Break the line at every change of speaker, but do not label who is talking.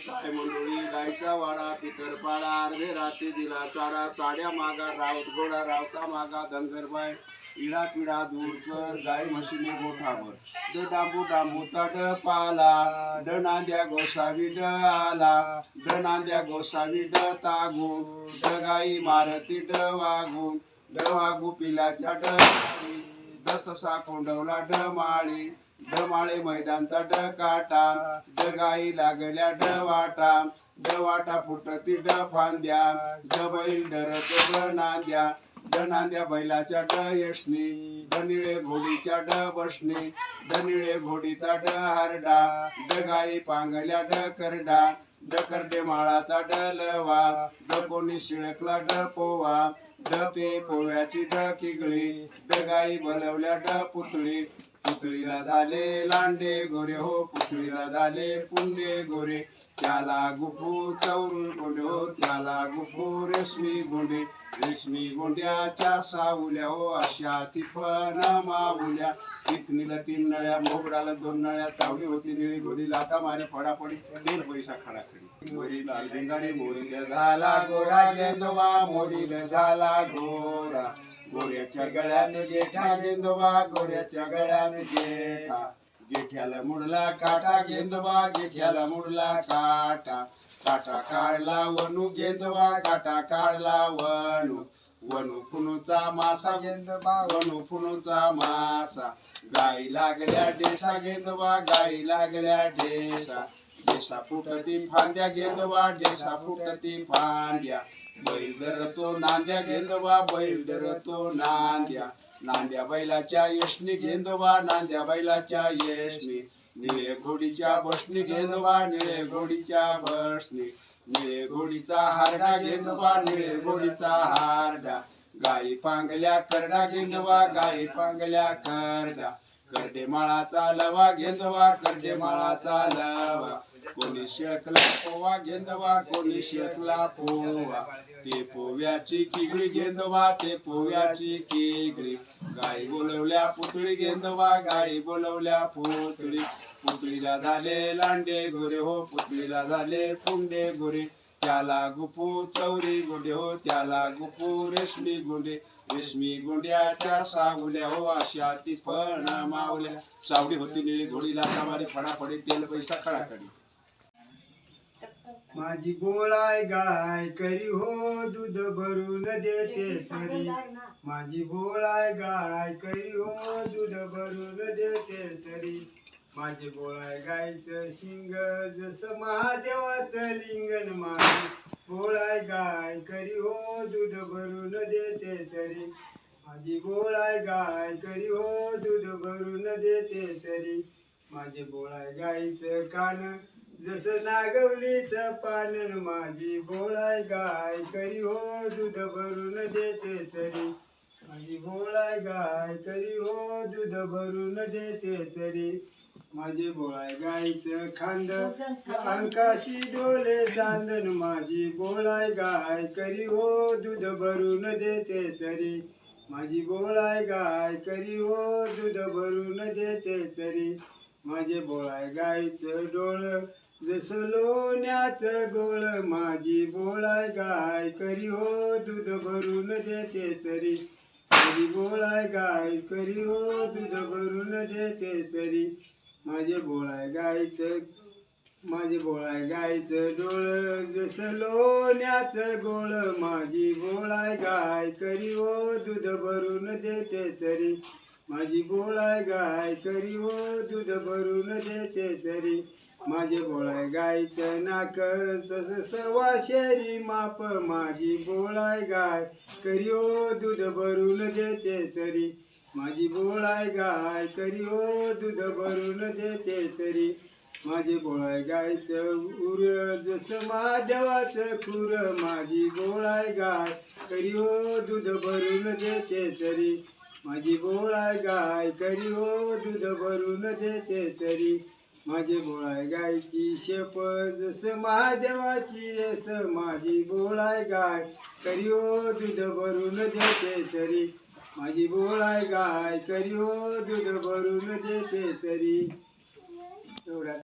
काय मंडोळी गायचा वाडा पितर पाडा अर्धे रात्री दिला चाडा चाड्या मागा रावत घोडा रावता मागा धनगरबाय इडा पिडा दूर कर गाय म्हशीने गोठावर द डांबू डांबूचा ड पाला ड नांद्या गोसावी ड आला ड नांद्या गोसावी ड तागू ड गाई मारती ड वागू ड वागू पिलाच्या ड ड ससा कोंडवला ड माळी ड माळे मैदानचा ड काटा ड गाई लागल्या ड वाटा ड वाटा फुटती ड फांद्या ड बैल डरतो ड नांद्या ड नांद्या बैलाच्या ड यशनी ड निळे घोडीच्या ड बसणी ड निळे घोडीचा ड हारडा ड गाई पांगल्या ड करडा ड करडे माळाचा ड लवा ड कोणी शिळकला ड पोवा ड ते पोव्याची ड किगळी ड गाई बोलवल्या ड पुतळी पुतळीला झाले लांडे गोरे हो पुतळीला झाले पुंडे गोरे त्याला गुफू चौर गोंडे हो त्याला गुफू रेशमी गोंडे रेशमी गोंड्याच्या सावल्या हो अशा तिफन मावल्या टिपणीला 3 नळ्या मोगडाला 2 नळ्या चावली होती निळी घोडी लाथा मारे फडाफडी 3 पैसा खडाखडी मोरीला भिंगारी मोरीला झाला गोरा गेंदोबा मोरीला झाला गोरा गोऱ्याच्या गळ्याने गेठा गेंदोबा गोऱ्याच्या गळ्याने गेठा गेठ्याला मुडला काटा गेंदोबा गेठ्याला मुडला काटा काटा काढला वनू गेंदोबा काटा काढला वनू वनू फुनूचा मासा गेंदोबा वनू फुनूचा मासा गाई लागल्या डेसा गेंदोबा गाई लागल्या डेसा डेसा फुटती फांद्या गेंदोबा डेसा फुटती फांद्या बैल धरतो नांद्या गेंदोबा बैल धरतो नांद्या नांद्या बैलाच्या यशनी गेंदोबा नांद्या बैलाच्या यशनी निळे घोडीच्या बसनी गेंदोबा निळे घोडीच्या बसनी निळे घोडीचा हारडा गेंदोबा निळे घोडीचा हारडा गाई पांगल्या करडा गेंदोबा गाई पांगल्या करडा करडे माळाचा लवा गेंदोबा करडे माळाचा लवा कोणी शिळकला पोवा गेंदोबा कोणी शिळकला पोवा ते पोव्याची किगळी गेंदोबा ते पोव्याची किगळी गाई बोलवल्या पुतळी गेंदोबा गाई बोलवल्या पुतळी पुतळीला झाले लांडे गोरे हो पुतळीला झाले पुंडे गोरे त्याला गुफू चौरी गोंडे हो त्याला गुफू रेशमी गोंडे रेशमी गोंड्याच्या सावल्या हो अशा तिफण मावल्या चावडी होती निळी घोडीला तामारे फडाफडी तेल पैसा खडाखडी
माझी गोळाय गाय करी हो दूध भरून देते सरी माझी गोळाय गाय करी हो दूध भरून देते सरी माझे गोळाय गायचं शिंग जसं महादेवाचं लिंगण माझी गोळाय गाय करी हो दूध भरून देते सरी माझी गोळाय गाय करी हो दूध भरून देते सरी माझे गोळाय गायचं कान जसं नागवलीचं पानन माझी गोळाय गाय करी हो दूध भरून देते तरी माझी गोळाय गाय करी हो दूध भरून देते तरी माझे गोळाय गायचं खांद अंकाशी डोले चांदन माझी गोळाय गाय करी हो दूध भरून देते तरी माझी गोळाय गाय करी हो दूध भरून देते तरी माझे बोळाय गायचं डोळ जसं लोण्याचं गोळ माझी बोळाय गाय करी हो दूध भरून देते तरी माझी बोळाय गाय करी हो दूध भरून देते तरी माझे बोळाय गायचं माझे बोळाय गायचं डोळ जसं लोण्याचं गोळ माझी बोळाय गाय करी हो दूध भरून देते तरी माझी गोळाय गाय करी हो दूध भरून देते तरी माझे गोळाय गायचं नाक जसं सवाशेरी माप माझी गोळाय गाय करी हो दूध भरून देते तरी माझी गोळाय गाय करी हो दूध भरून देते तरी माझे गोळाय गायचं उर जसं महादेवाचं खुर माझी गोळाय गाय करी हो दूध भरून देते तरी माझी गोळाय गाय करी हो दूध भरून देते तरी माझे गोळाय गायची शेप जसं महादेवाची रेस माझी गोळाय गाय करी हो दूध भरून देते तरी माझी गोळाय गाय करी हो दूध भरून देते तरी